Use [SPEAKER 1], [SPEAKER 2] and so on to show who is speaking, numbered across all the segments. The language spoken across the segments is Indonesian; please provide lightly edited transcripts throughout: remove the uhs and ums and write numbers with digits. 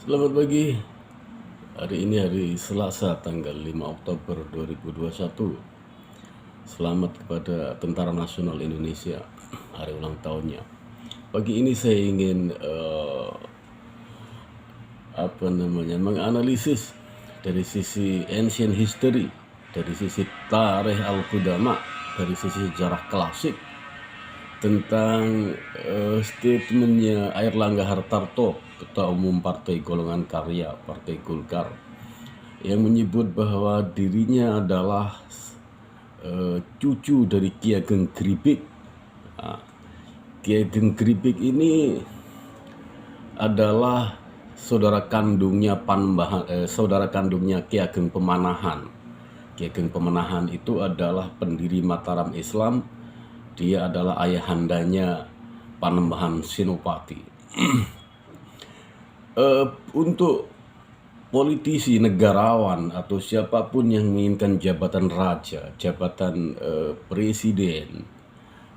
[SPEAKER 1] Selamat pagi. Hari ini hari Selasa tanggal 5 Oktober 2021. Selamat kepada Tentara Nasional Indonesia, hari ulang tahunnya. Pagi ini saya ingin menganalisis dari sisi ancient history, dari sisi tarikh al-qudama, dari sisi sejarah klasik tentang statementnya Airlangga Hartarto, Ketua Umum Partai Golongan Karya, Partai Golkar, yang menyebut bahwa dirinya adalah cucu dari Ki Ageng Gribik. Ki Ageng Gribik ini adalah saudara kandungnya Ki Ageng Pemanahan. Ki Ageng Pemanahan itu adalah pendiri Mataram Islam. Dia adalah ayahandanya Panembahan Senopati. Untuk politisi, negarawan, atau siapapun yang menginginkan jabatan raja, jabatan presiden,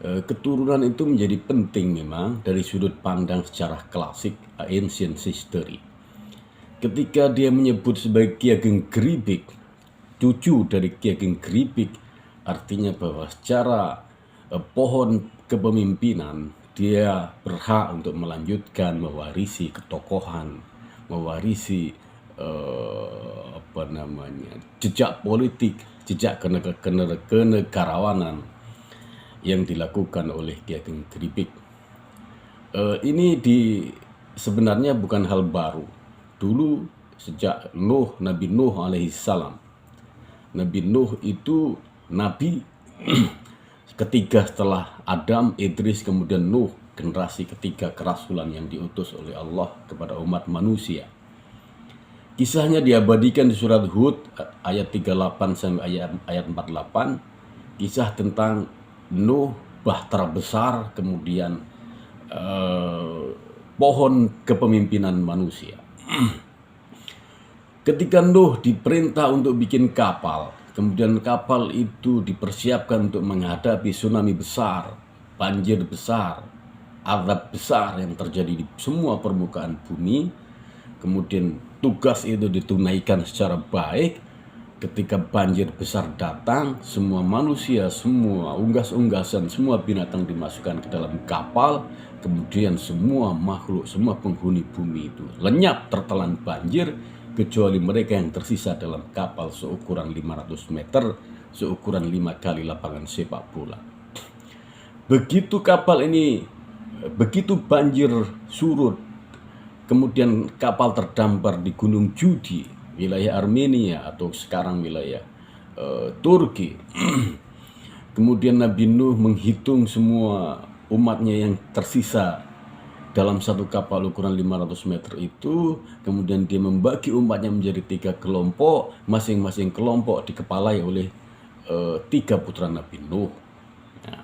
[SPEAKER 1] keturunan itu menjadi penting memang dari sudut pandang sejarah klasik, ancient history. Ketika dia menyebut sebagai Ki Ageng Gribik, cucu dari Ki Ageng Gribik, artinya bahwa secara pohon kepemimpinan dia berhak untuk melanjutkan, mewarisi ketokohan, mewarisi jejak politik, jejak kenegarawanan yang dilakukan oleh Ki Ageng Gribik. Ini sebenarnya bukan hal baru. Dulu sejak Nabi Nuh alaihissalam. Nabi Nuh itu nabi ketiga setelah Adam, Idris, kemudian Nuh, generasi ketiga kerasulan yang diutus oleh Allah kepada umat manusia. Kisahnya diabadikan di surat Hud ayat 38 sampai ayat 48. Kisah tentang Nuh, bahtera besar, kemudian pohon kepemimpinan manusia. Ketika Nuh diperintah untuk bikin kapal, kemudian kapal itu dipersiapkan untuk menghadapi tsunami besar, banjir besar, azab besar yang terjadi di semua permukaan bumi. Kemudian tugas itu ditunaikan secara baik. Ketika banjir besar datang, semua manusia, semua unggas-unggasan, semua binatang dimasukkan ke dalam kapal. Kemudian semua makhluk, semua penghuni bumi itu lenyap tertelan banjir, kecuali mereka yang tersisa dalam kapal seukuran 500 meter, seukuran 5 kali lapangan sepak bola. Begitu banjir surut, kemudian kapal terdampar di Gunung Judi, wilayah Armenia atau sekarang wilayah Turki. Kemudian Nabi Nuh menghitung semua umatnya yang tersisa dalam satu kapal ukuran 500 meter itu. Kemudian dia membagi umatnya menjadi 3 kelompok. Masing-masing kelompok dikepalai oleh 3 putra Nabi Nuh. Nah,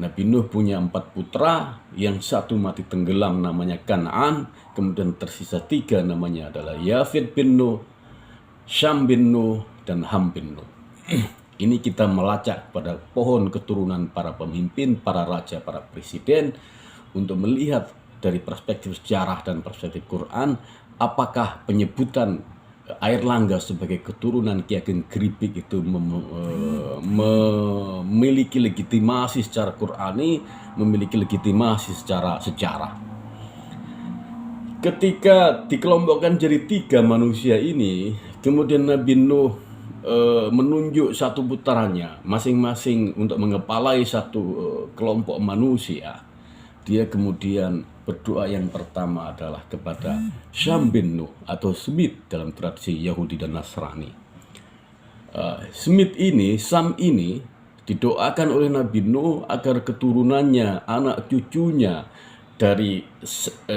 [SPEAKER 1] Nabi Nuh punya 4 putra. Yang satu mati tenggelam namanya Kan'an. Kemudian tersisa 3 namanya adalah Yafid bin Nuh, Syam bin Nuh, dan Ham bin Nuh. Ini kita melacak pada pohon keturunan para pemimpin, para raja, para presiden, untuk melihat dari perspektif sejarah dan perspektif Quran, apakah penyebutan Airlangga sebagai keturunan Ki Ageng Gribik itu memiliki legitimasi secara Qurani, memiliki legitimasi secara sejarah. Ketika dikelompokkan jadi 3 manusia ini, kemudian Nabi Nuh menunjuk satu putranya masing-masing untuk mengepalai satu kelompok manusia. Dia kemudian berdoa yang pertama adalah kepada Syam bin Nuh atau Smith dalam tradisi Yahudi dan Nasrani. Sam ini didoakan oleh Nabi Nuh agar keturunannya, anak cucunya dari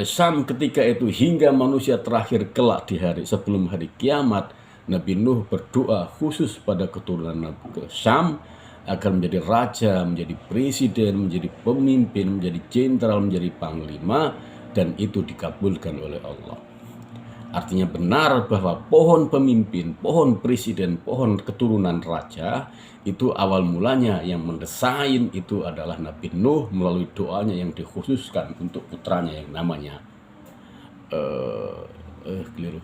[SPEAKER 1] Sam ketika itu hingga manusia terakhir kelak di hari sebelum hari kiamat, Nabi Nuh berdoa khusus pada keturunan Nabi Sam agar menjadi raja, menjadi presiden, menjadi pemimpin, menjadi jenderal, menjadi panglima, dan itu dikabulkan oleh Allah. Artinya benar bahwa pohon pemimpin, pohon presiden, pohon keturunan raja itu awal mulanya yang mendesain itu adalah Nabi Nuh melalui doanya yang dikhususkan untuk putranya yang namanya keliru.